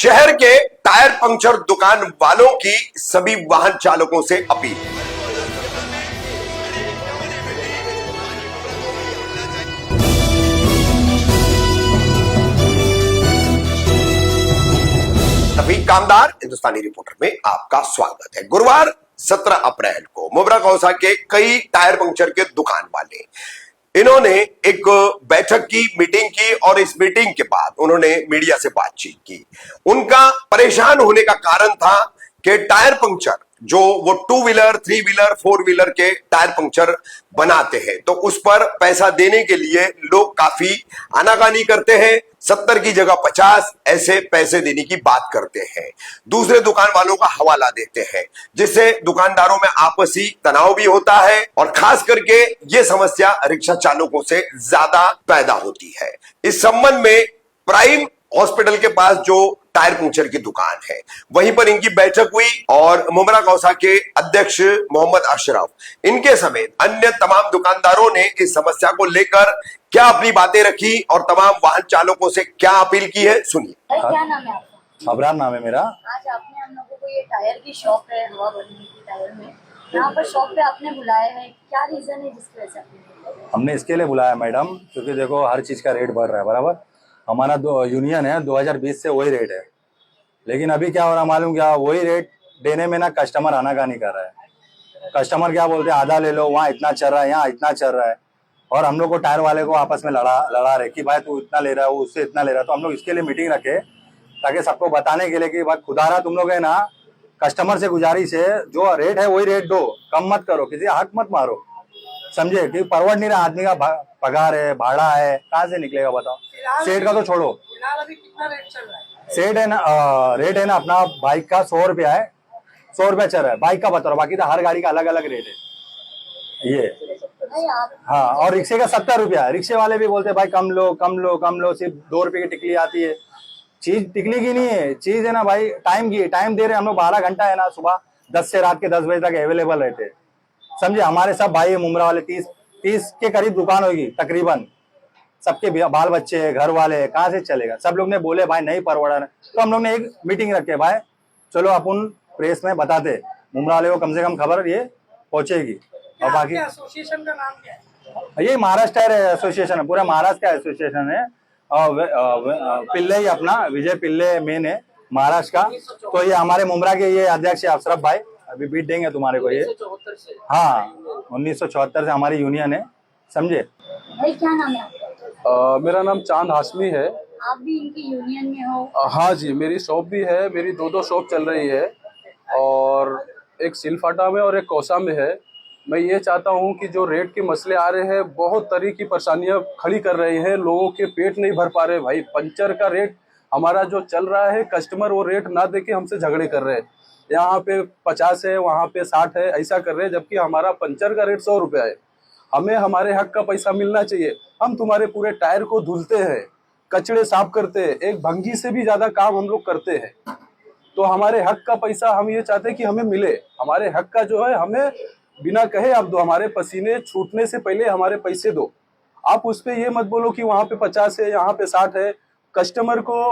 शहर के tyre puncture दुकान वालों की सभी वाहन चालकों से अपील। सभी कामदार हिंदुस्तानी रिपोर्टर में आपका स्वागत है। गुरुवार 17 अप्रैल को मुब्रा कौसा के कई टायर पंक्चर के दुकान वाले इन्होंने एक बैठक की, मीटिंग की और इस मीटिंग के बाद उन्होंने मीडिया से बातचीत की। उनका परेशान होने का कारण था कि टायर पंक्चर जो वो 2 व्हीलर, 3 व्हीलर, 4 व्हीलर के टायर पंक्चर बनाते हैं तो उस पर पैसा देने के लिए लोग काफी आनाकानी करते हैं। 70 की जगह 50 ऐसे पैसे देने की बात करते हैं, दूसरे दुकान वालों का हवाला देते हैं, जिससे दुकानदारों में आपसी तनाव भी होता है और खास करके ये समस्या रिक्शा चालकों से ज्यादा पैदा होती है। इस संबंध में प्राइम हॉस्पिटल के पास जो टायर पंक्चर की दुकान है वहीं पर इनकी बैठक हुई और मुब्रा कौसा के अध्यक्ष मोहम्मद अशरफ इनके समेत अन्य तमाम दुकानदारों ने इस समस्या को लेकर क्या अपनी बातें रखी और तमाम वाहन चालकों से क्या अपील की है, सुनिए। क्या नाम है आपका? अबरार नाम है मेरा। आज आपने हम लोगों को ये टायर की शॉप है, हवा भरने की टायर में, यहाँ पर शॉप पे आपने बुलाया है, क्या रीजन है जिसकी वजह से आपने? हमने इसके लिए बुलाया मैडम, क्योंकि देखो हर चीज़ का रेट बढ़ रहा है बराबर। हमारा यूनियन है 2020 से वही रेट है, लेकिन अभी क्या हो रहा मालूम क्या, वही रेट देने में ना कस्टमर आनाकानी कर रहा है। कस्टमर क्या बोलते हैं, आधा ले लो, वहाँ इतना चल रहा है, यहाँ इतना चल रहा है, और हम लोग को टायर वाले को आपस में लड़ा रहे कि भाई तू इतना ले रहा है, वो उससे इतना ले रहा है। तो हम लोग इसके लिए मीटिंग रखे ताकि सबको बताने के लिए कि भाई खुदारा तुम लोग है ना, कस्टमर से गुजारिश है जो रेट है वही रेट दो, कम मत करो, किसी हक मत मारो, समझे। कि परवड़ नहीं रहा, आदमी का पगार है, भाड़ा है, कहाँ से निकलेगा बताओ। सेठ का तो छोड़ो, अभी कितना रेट चल रहा है? सेट है ना, रेट है ना अपना बाइक का 100 रुपया है, 100 रुपया चल रहा है बाइक का, बता रहा, बाकी तो हर गाड़ी का अलग अलग रेट है ये। हाँ, और रिक्शे का 70 रुपया है। रिक्शे वाले भी बोलते हैं भाई कम लो कम लो कम लो, सिर्फ 2 रुपये की टिकली आती है। चीज टिकली की नहीं है, चीज है ना भाई टाइम की, टाइम दे रहे हम लोग 12 घंटा है ना, सुबह 10 से रात के 10 बजे तक अवेलेबल रहते हैं, समझे। हमारे सब भाई है मुमरा वाले, 30 के करीब दुकान होगी तकरीबन, सबके बाल बच्चे है, घर वाले है, कहाँ से चलेगा। सब लोग ने बोले भाई नहीं परवड़ा, तो हम लोग ने एक मीटिंग रखे भाई चलो अपन प्रेस में बताते, मुमरा वाले को कम से कम खबर ये पहुंचेगी। और बाकी एसोसिएशन का नाम क्या है? ये महाराष्ट्र एसोसिएशन है, पूरा महाराष्ट्र का एसोसिएशन है। और पिल्ले ही अपना विजय पिल्ले मेन है महाराष्ट्र का। तो ये हमारे मुमरा के ये अध्यक्ष है अशरफ भाई, अभी बीट देंगे तुम्हारे को ये। हाँ, 1974 से हमारी यूनियन है, समझे। भाई क्या नाम है आपका? मेरा नाम चांद हाशमी है। आप भी इनकी यूनियन में हो? हाँ जी, मेरी शॉप भी है, मेरी दो शॉप चल रही है, और एक सिलफाटा में और एक कौसा में है। मैं ये चाहता हूँ कि जो रेट के मसले आ रहे हैं, बहुत तरह की परेशानियाँ खड़ी कर रहे हैं, लोगों के पेट नहीं भर पा रहे। भाई पंचर का रेट हमारा जो चल रहा है, कस्टमर वो रेट ना दे के हमसे झगड़े कर रहे हैं। यहाँ पे 50 है, वहाँ पे 60 है, ऐसा कर रहे हैं, जबकि हमारा पंचर का रेट 100 रुपया है। हमें हमारे हक का पैसा मिलना चाहिए। हम तुम्हारे पूरे टायर को धुलते हैं, कचड़े साफ करते हैं, एक भंगी से भी ज्यादा काम हम लोग करते हैं। तो हमारे हक का पैसा हम ये चाहते हैं कि हमें मिले। हमारे हक का जो है हमें बिना कहे आप दो, हमारे पसीने छूटने से पहले हमारे पैसे दो। आप उस पे ये मत बोलो कि वहाँ पे 50 है, यहाँ पे 60 है। कस्टमर को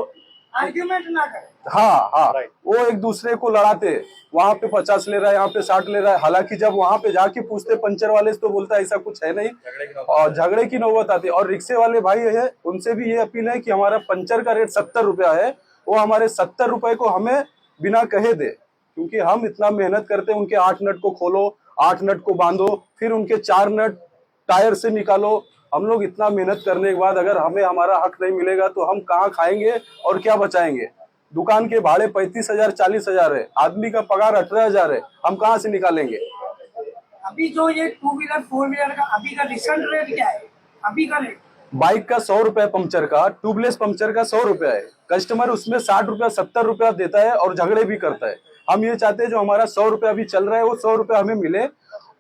आर्ग्यूमेंट ना करें। हाँ, वो एक दूसरे को लड़ाते, वहाँ पे 50 ले रहा है, यहाँ पे 60 ले रहा है। हालांकि जब वहाँ पे जाके पूछते पंचर वाले से तो बोलता है ऐसा कुछ है नहीं, और झगड़े की नौबत आती है। और रिक्शे वाले भाई है, उनसे भी ये अपील है कि हमारा पंचर का रेट 70 रुपया है, वो हमारे 70 रुपए को हमें बिना कहे दे, क्योंकि हम इतना मेहनत करते हैं। उनके 8 नट को खोलो, 8 नट को बांधो, फिर उनके 4 नट टायर से निकालो। हम लोग इतना मेहनत करने के बाद अगर हमें हमारा हक नहीं मिलेगा तो हम कहाँ खाएंगे और क्या बचाएंगे। दुकान के भाड़े 35,000 40,000 है, आदमी का पगार 18,000 है, हम कहाँ से निकालेंगे। अभी जो ये 2 व्हीलर 4 व्हीलर का अभी का रिसेंट रेट क्या है? अभी का रेट बाइक का 100 रुपया पंचर का, ट्यूबलेस पंचर का 100 रुपया है। कस्टमर उसमें 60 रुपया 70 रुपया देता है और झगड़े भी करता है। हम ये चाहते हैं जो हमारा 100 रुपया अभी चल रहा है वो 100 रुपया हमें मिले,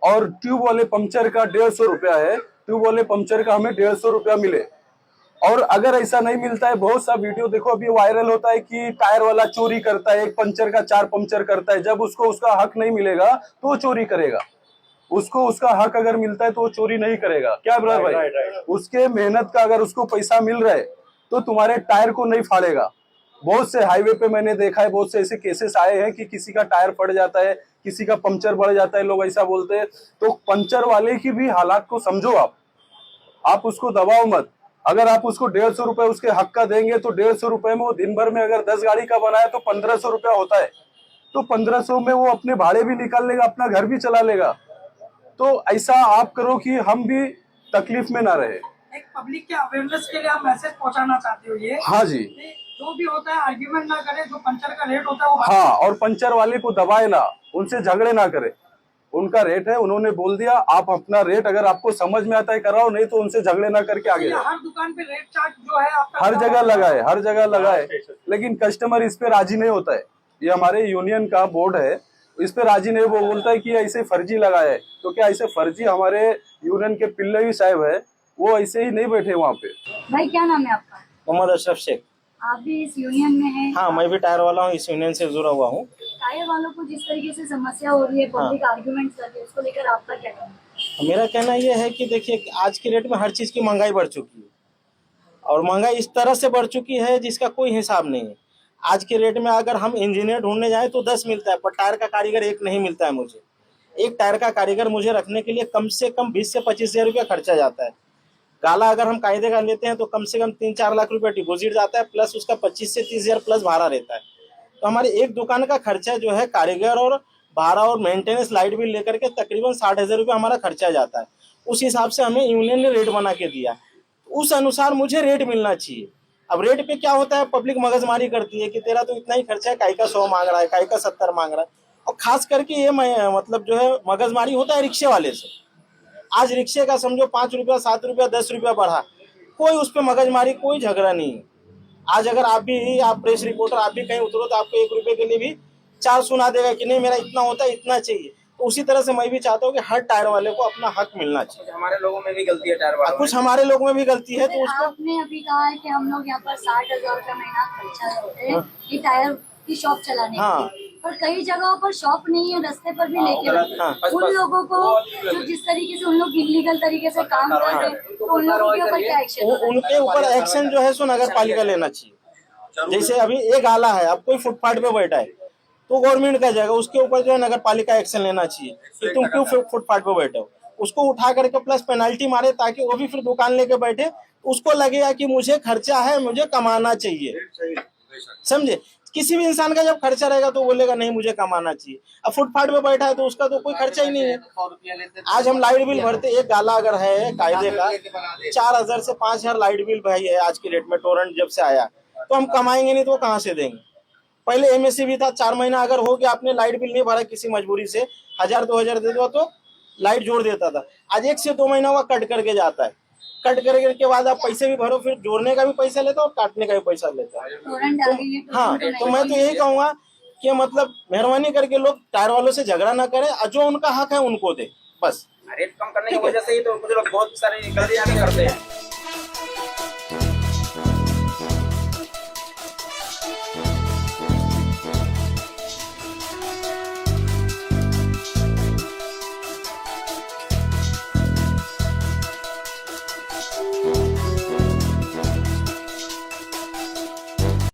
और ट्यूब वाले पंचर का 150 रुपया है, ट्यूब वाले पंचर का हमें 150 रुपया मिले। और अगर ऐसा नहीं मिलता है, बहुत सा वीडियो देखो अभी वायरल होता है कि टायर वाला चोरी करता है, एक पंचर का 4 पंचर करता है। जब उसको उसका हक नहीं मिलेगा तो वो चोरी करेगा। उसको उसका हक अगर मिलता है तो वो चोरी नहीं करेगा। क्या ब्रदर भाई? उसके मेहनत का अगर उसको पैसा मिल रहा है तो तुम्हारे टायर को नहीं फाड़ेगा। बहुत से हाईवे पे मैंने देखा है, बहुत से ऐसे केसेस आए हैं कि किसी का टायर फट जाता है, किसी का पंचर बढ़ जाता है, लोग ऐसा बोलते हैं। तो पंचर वाले की भी हालात को समझो आप उसको दबाओ मत। अगर आप उसको 150 रुपए उसके हक का देंगे तो 150 रुपए में वो दिन भर में अगर 10 गाड़ी का बनाया तो 1500 रुपया होता है। तो 1500 में वो अपने भाड़े भी निकाल लेगा, अपना घर भी चला लेगा। तो ऐसा आप करो कि हम भी तकलीफ में ना रहे। एक पब्लिक के अवेयरनेस के लिए आप मैसेज पहुंचाना चाहते हो ये? हाँ जी, कि जो भी होता है आर्ग्यूमेंट ना करे, जो पंचर का रेट होता है वो हाँ, और पंचर वाले को दबाए ना, उनसे झगड़े ना करे। उनका रेट है, उन्होंने बोल दिया, आप अपना रेट अगर आपको समझ में आता है कराओ, नहीं तो उनसे झगड़े ना करके आगे जाओ। हर दुकान पे रेट चार्ट जो है आपका हर जगह लगा है, हर जगह लगा है, लेकिन कस्टमर इस पे राजी नहीं होता है। ये हमारे यूनियन का बोर्ड है, इस पे राजी नहीं। वो बोलता है कि ऐसे फर्जी लगा है। तो क्या ऐसे फर्जी हमारे यूनियन के पिल्लई साहब है, वो ऐसे ही नहीं बैठे वहाँ पे। भाई क्या नाम है आपका? मोहम्मद अशरफ शेख। आप भी इस यूनियन में हैं? हाँ, मैं भी टायर वाला हूँ, इस यूनियन से जुड़ा हुआ हूँ। टायर वालों को जिस तरीके से समस्या हो रही है, पब्लिक आर्ग्यूमेंट कर रही है, उसको लेकर आपका क्या कहना है? मेरा कहना ये है कि देखिए, आज के रेट में हर चीज़ की महंगाई बढ़ चुकी है, और महंगाई इस तरह से बढ़ चुकी है जिसका कोई हिसाब नहीं है। आज के रेट में अगर हम इंजीनियर ढूंढने जाएं तो 10 मिलता है, पर टायर का कारीगर एक नहीं मिलता है मुझे। एक टायर का कारीगर मुझे रखने के लिए कम से कम 20 से 25 हज़ार रुपया खर्चा जाता है। गाला अगर हम कायदे का लेते हैं तो कम से कम 3-4 लाख रुपया डिपोजिट जाता है, प्लस उसका 25 से 30 हज़ार प्लस भाड़ा रहता है। तो हमारी एक दुकान का खर्चा जो है कारीगर और भाड़ा और मेंटेनेंस लाइट बिल लेकर के तकरीबन 60,000 रुपये हमारा खर्चा जाता है। उस हिसाब से हमें यूनियन ने रेट बना के दिया, उस अनुसार मुझे रेट मिलना चाहिए। अब रेट पे क्या होता है, पब्लिक मगजमारी करती है कि तेरा तो इतना ही खर्चा है, काई का 100 मांग रहा है, काई का 70 मांग रहा है। और खास करके ये मतलब जो है मगजमारी होता है रिक्शे वाले से। आज रिक्शे का समझो 5 रुपया, 7 रुपया, 10 रुपया बढ़ा, कोई उस पर मगजमारी, कोई झगड़ा नहीं है। आज अगर आप प्रेस रिपोर्टर, आप भी कहीं उतरो तो आपको 1 रुपये के लिए भी 4 सुना देगा कि नहीं मेरा इतना होता है, इतना चाहिए। तो उसी तरह से मैं भी चाहता हूँ कि हर टायर वाले को अपना हक मिलना चाहिए। हमारे लोगों में भी गलती है टायर वालों में। कुछ हमारे लोगों में भी गलती है, तो उसको आपने अभी कहा है कि हम लोग यहाँ पर 60,000 का महीना खर्चा करते हैं ये टायर की शॉप चलाने के हाँ। लिए, पर कई जगहों पर शॉप नहीं है, रास्ते पर भी लेके बैठे हैं। हाँ। उन लोगों को जो जिस तरीके से उन लोग इलीगल तरीके से काम कर रहे हैं, तो उन लोगों के ऊपर क्या एक्शन? उनके ऊपर एक्शन जो है सो नगर पालिका लेना चाहिए। जैसे अभी एक आला है, अब कोई फुटपाथ पे बैठा है तो गवर्नमेंट का जगह, उसके ऊपर जो है नगर पालिका एक्शन लेना चाहिए कि तुम क्यों फुटपाथ पे बैठे हो। उसको उठा करके प्लस पेनल्टी मारे, ताकि वो भी फिर दुकान लेके बैठे, उसको लगेगा कि मुझे खर्चा है, मुझे कमाना चाहिए। समझे? किसी भी इंसान का जब खर्चा रहेगा तो बोलेगा नहीं मुझे कमाना चाहिए। अब फुटपाथ पे बैठा है तो उसका तो कोई खर्चा ही नहीं है। आज हम लाइट बिल भरते, एक गाला अगर है कायदे का 4,000 से 5,000 लाइट बिल भाई है आज की रेट में। टोरेंट जब से आया तो हम कमाएंगे नहीं तो कहाँ से देंगे। पहले एमएससी भी था, 4 महीना अगर हो गया आपने लाइट बिल नहीं भरा किसी मजबूरी से, 1,000-2,000 दे दो तो लाइट जोड़ देता था। आज 1 से 2 महीना हुआ कट करके जाता है। कट करने के बाद आप पैसे भी भरो, फिर जोड़ने का भी पैसा लेता और काटने का भी पैसा लेता है। हाँ, तो मैं तो यही कहूँगा कि मतलब मेहरबानी करके लोग टायर वालों से झगड़ा ना करें, जो उनका हक है उनको दे बस। रेट कम करने की वजह से ही तो मुझे लोग बहुत सारी गलतियां भी करते हैं।